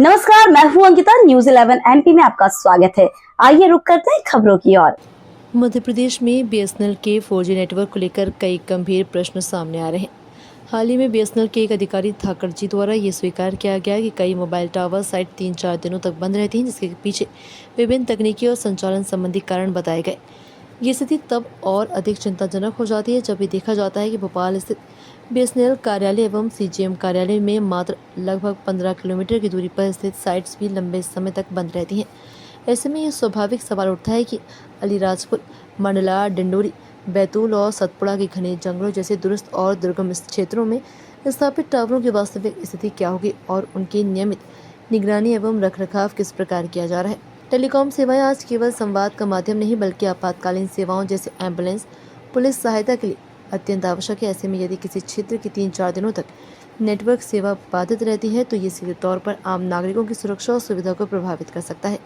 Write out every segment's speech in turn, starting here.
नमस्कार, मैं हूं अंकिता। न्यूज़ 11 एमपी में आपका स्वागत है। आइए रुक करते हैं खबरों की ओर। मध्य प्रदेश में बीएसएनएल के 4G नेटवर्क को लेकर कई गंभीर प्रश्न सामने आ रहे हैं। हाल ही में बीएसएनएल के एक अधिकारी थाकर जी द्वारा ये स्वीकार किया गया कि कई मोबाइल टावर साइट 3-4 दिनों तक बंद रहती हैं, जिसके पीछे विभिन्न तकनीकी और संचालन संबंधी कारण बताए गए। ये स्थिति तब और अधिक चिंताजनक हो जाती है जब ये देखा जाता है कि भोपाल स्थित बीएसएनएल कार्यालय एवं सीजीएम कार्यालय में मात्र लगभग 15 किलोमीटर की दूरी पर स्थित साइट्स भी लंबे समय तक बंद रहती हैं। ऐसे में ये स्वाभाविक सवाल उठता है कि अलीराजपुर, मंडला, डिंडोरी, बैतूल और सतपुड़ा के घने जंगलों जैसे दुरुस्त और दुर्गम क्षेत्रों में स्थापित टावरों की वास्तविक स्थिति क्या होगी और उनकी नियमित निगरानी एवं रखरखाव किस प्रकार किया जा रहा है। टेलीकॉम सेवाएं आज केवल संवाद का माध्यम नहीं बल्कि आपातकालीन सेवाओं जैसे एम्बुलेंस, पुलिस सहायता के लिए अत्यंत आवश्यक है। ऐसे में यदि किसी क्षेत्र की 3-4 दिनों तक नेटवर्क सेवा बाधित रहती है तो ये सीधे तौर पर आम नागरिकों की सुरक्षा और सुविधा को प्रभावित कर सकता है।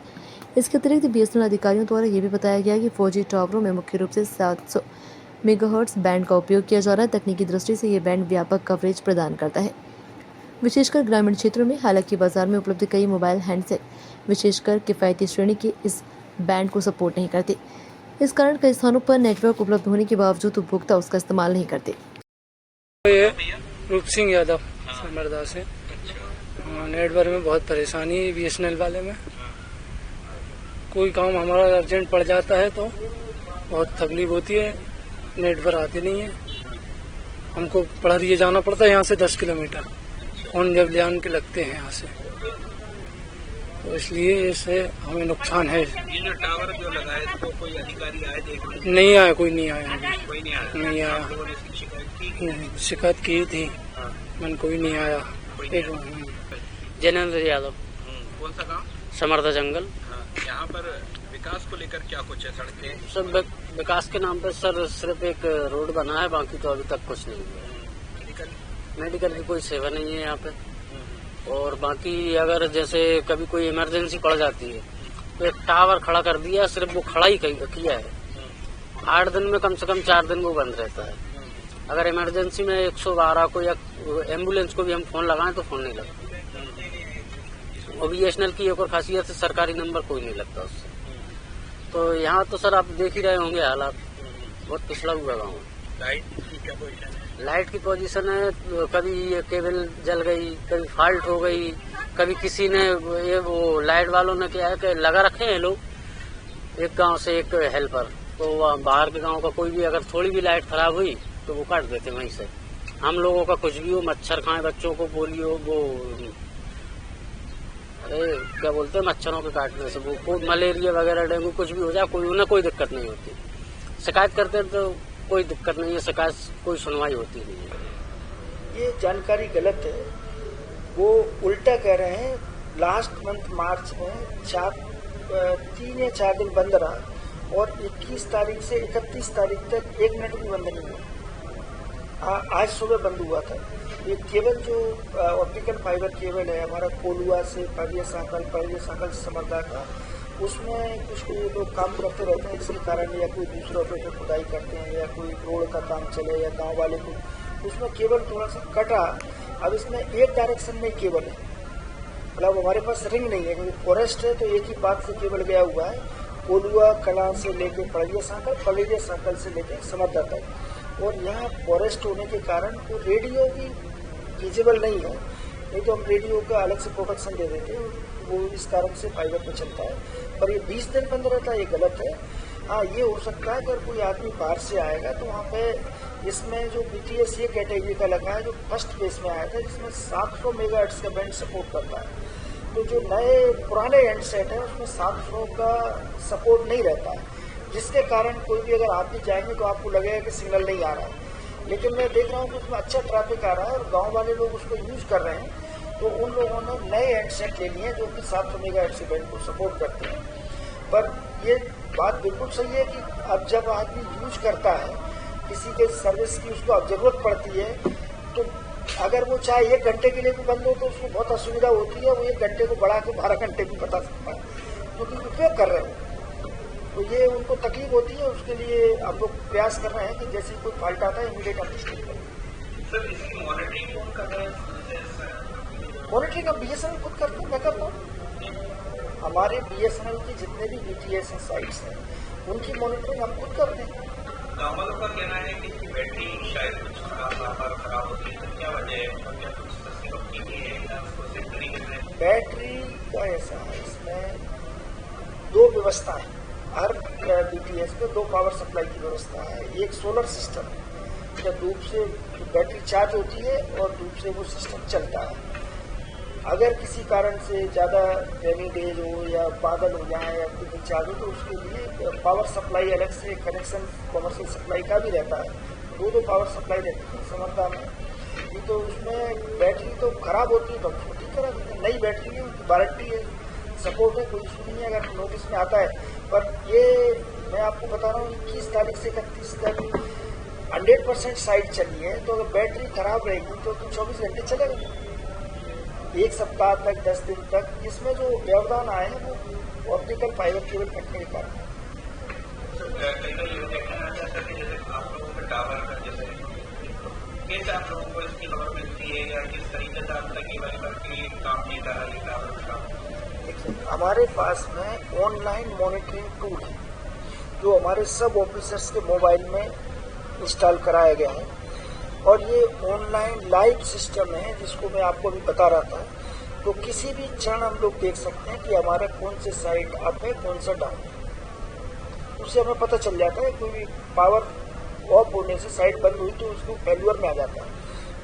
इसके अतिरिक्त बीएसएनएल अधिकारियों द्वारा ये भी बताया गया कि 4G टावरों में मुख्य रूप से 700 मेगाहर्ट्ज बैंड का उपयोग किया जा रहा है। तकनीकी दृष्टि से ये बैंड व्यापक कवरेज प्रदान करता है, विशेषकर ग्रामीण क्षेत्रों में। हालांकि बाजार में उपलब्ध कई मोबाइल हैंडसेट विशेषकर किफ़ायती श्रेणी के इस बैंड को सपोर्ट नहीं करते। इस कारण कई स्थानों पर नेटवर्क उपलब्ध होने के बावजूद उपभोक्ता उसका इस्तेमाल नहीं करते। ये रूप सिंह यादव समरदा से। नेटवर्क में बहुत परेशानी है बीएसएनएल वाले में। कोई काम हमारा अर्जेंट पड़ जाता है तो बहुत तकलीफ होती है, नेटवर्क आते नहीं है। हमको पढ़रिए जाना पड़ता है यहाँ से 10 किलोमीटर, फोन जब ले आन के लगते हैं यहाँ से, तो इसलिए इससे हमें नुकसान है। ये जो टावर जो लगाए तो कोई अधिकारी आए देखने? नहीं आया, कोई नहीं आया, कोई नहीं आया। नहीं आया। आप लोगों ने इसकी शिकायत की? नहीं, शिकायत की थी, मन कोई नहीं आया। जैनेन्द्र यादव, कौन सा गांव? समर्दा जंगल। यहाँ पर विकास को लेकर क्या कुछ है? सड़कें सब विकास के नाम पे सर सिर्फ एक रोड बना है, बाकी तो अभी तक कुछ नहीं हुआ। मेडिकल की कोई सेवा नहीं है यहाँ पे। और बाकी अगर जैसे कभी कोई इमरजेंसी पड़ जाती है तो एक टावर खड़ा कर दिया, सिर्फ वो खड़ा ही किया है। 8 दिन में कम से कम 4 दिन वो बंद रहता है। अगर इमरजेंसी में 112 को या एम्बुलेंस को भी हम फोन लगाएं तो फोन नहीं लगता। और बीएसएनएल की एक और खासियत है, सरकारी नंबर कोई नहीं लगता उससे। तो यहाँ तो सर आप देख ही रहे होंगे हालात, बहुत पिछड़ा हुआ गाँव है। लाइट की क्या पोजीशन है? लाइट की पोजीशन है, कभी ये केबल जल गई, कभी फॉल्ट हो गई, कभी किसी ने ये वो लाइट वालों ने क्या है कि लगा रखे हैं लोग एक गांव से एक हेल्पर, तो बाहर के गांव का कोई भी अगर थोड़ी भी लाइट खराब हुई तो वो काट देते वहीं से। हम लोगों का कुछ भी हो, मच्छर खाए, बच्चों को पोलियो, वो क्या बोलते हैं, मच्छरों के काटने से वो मलेरिया वगैरह, डेंगू कुछ भी हो जाए, कोई उन्हें कोई दिक्कत नहीं होती। शिकायत करते तो कोई दिक्कत नहीं है, शिकायत कोई सुनवाई होती नहीं है। ये जानकारी गलत है। वो उल्टा कह रहे हैं। लास्ट मंथ मार्च में 3 या 4 दिन बंद रहा और 21 तारीख से 31 तारीख तक 1 मिनट भी बंद नहीं हुआ। आज सुबह बंद हुआ था। ये केबल जो ऑप्टिकल फाइबर केबल है हमारा कोलुआ से पहले सांकल समरदा का, उसमें कुछ लोग काम करते रहते हैं, जिसके कारण या कोई दूसरा ऑपरेटर खुदाई करते हैं या कोई रोड का काम चले या गांव वाले को, उसमें केबल थोड़ा सा कटा। अब इसमें एक डायरेक्शन में केबल है, मतलब हमारे पास रिंग नहीं है क्योंकि फॉरेस्ट है, तो एक ही बात से केबल गया हुआ है। कोलुआ कला से लेके पड़िया सांकल से लेके समरदा तक। और यहाँ फॉरेस्ट होने के कारण तो रेडियो भी फीजिबल नहीं है, नहीं तो हम रेडियो का अलग से प्रोटेक्शन दे देते हैं, वो इस कारण से फाइबर पे चलता है। पर ये 20 दिन बंद रहता है, ये गलत है। हाँ, ये हो सकता है अगर कोई आदमी बाहर से आएगा तो वहाँ पे इसमें जो बीटीएस ये कैटेगरी का लगा है जो फर्स्ट फेज में आया था, जिसमें 700 मेगाहर्ट्ज का बैंड सपोर्ट करता है। तो जो नए पुराने हैंडसेट है उसमें 700 का सपोर्ट नहीं रहता है, जिसके कारण कोई भी अगर आप भी जाएंगे तो आपको लगेगा कि सिग्नल नहीं आ रहा है। लेकिन मैं देख रहा हूँ कि उसमें अच्छा ट्रैफिक आ रहा है और गांव वाले लोग उसको यूज कर रहे हैं, तो उन लोगों ने नए हैंडसेट ले लिए जो कि 700 मेगाहर्ट्ज बैंड को सपोर्ट करते हैं। पर ये बात बिल्कुल सही है कि अब जब आदमी यूज करता है किसी के सर्विस की, उसको अब जरूरत पड़ती है, तो अगर वो चाहे 1 घंटे के लिए भी बंद हो तो उसको बहुत असुविधा होती है। वो 1 घंटे को बढ़ा के 12 घंटे भी बता सकता है, क्योंकि उपयोग कर रहे हो, तो ये उनको तकलीफ होती है। उसके लिए हम लोग प्रयास कर रहे हैं कि जैसे कोई फॉल्ट आता है इमीडिएट हम ठीक करें। सर, इसकी मॉनिटरिंग कौन कर रहा है? मॉनिटरिंग अब बीएसएनएल खुद करते हैं, मैं करता हूँ। हमारे बीएसएनएल के जितने भी बीटीएस साइट्स हैं उनकी मॉनिटरिंग हम खुद करते हैं। गाँव वालों का कहना है कि इसकी बैटरी शायद कुछ खराब होती है, तो क्या वजह है और क्या कुछ सस्ती कंपनी की है या उसको सेट तरीके से? बैटरी का ऐसा है, इसमें दो व्यवस्था है। हर बीटीएस पे दो पावर सप्लाई की व्यवस्था है। एक सोलर सिस्टम है, धूप से बैटरी चार्ज होती है और धूप से वो सिस्टम चलता है। अगर किसी कारण से ज़्यादा रेनी डेज हो या बादल हो जाए या कुछ चार्ज हो तो उसके लिए पावर सप्लाई अलग से कनेक्शन कमर्शियल सप्लाई का भी रहता है। दो पावर सप्लाई रहती है समर्था में। ये तो उसमें बैटरी तो खराब होती है तो उसको ठीक करा देते हैं। नई बैटरी है, उसकी वारंटी है, सपोर्ट है, कोई इशू नहीं है अगर नोटिस में आता है। पर ये मैं आपको बता रहा हूँ 21 तारीख से 31 तक 100% साइट चली है, तो अगर बैटरी खराब रहेगी तो 24 घंटे चलेगा, एक सप्ताह तक, 10 दिन तक। इसमें जो व्यवधान आए हैं वो ऑप्टिकल फाइबर केबल कटने के कारण। आप लोगों के टावर का जैसे कैसे आप लोगों को इसकी खबर मिलती है या किस तरीके से आप तक ये बैटरी काम नहीं कर रहा है टावर का? हमारे पास में ऑनलाइन मॉनिटरिंग टूल है जो हमारे सब ऑफिसर्स के मोबाइल में इंस्टॉल कराया गया है और ये ऑनलाइन लाइव सिस्टम है जिसको मैं आपको अभी बता रहा था। तो किसी भी क्षण हम लोग देख सकते हैं कि हमारा कौन से साइट अप है, कौन सा डाउन है। उससे हमें पता चल जाता है कोई भी पावर ऑफ होने से साइट बंद हुई तो उसको फेल्यूर में आ जाता है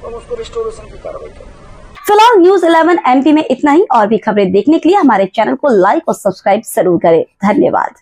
तो हम उसको रिस्टोरेशन की कार्रवाई करते हैं। फिलहाल न्यूज 11 MP में इतना ही। और भी खबरें देखने के लिए हमारे चैनल को लाइक और सब्सक्राइब जरूर करें। धन्यवाद।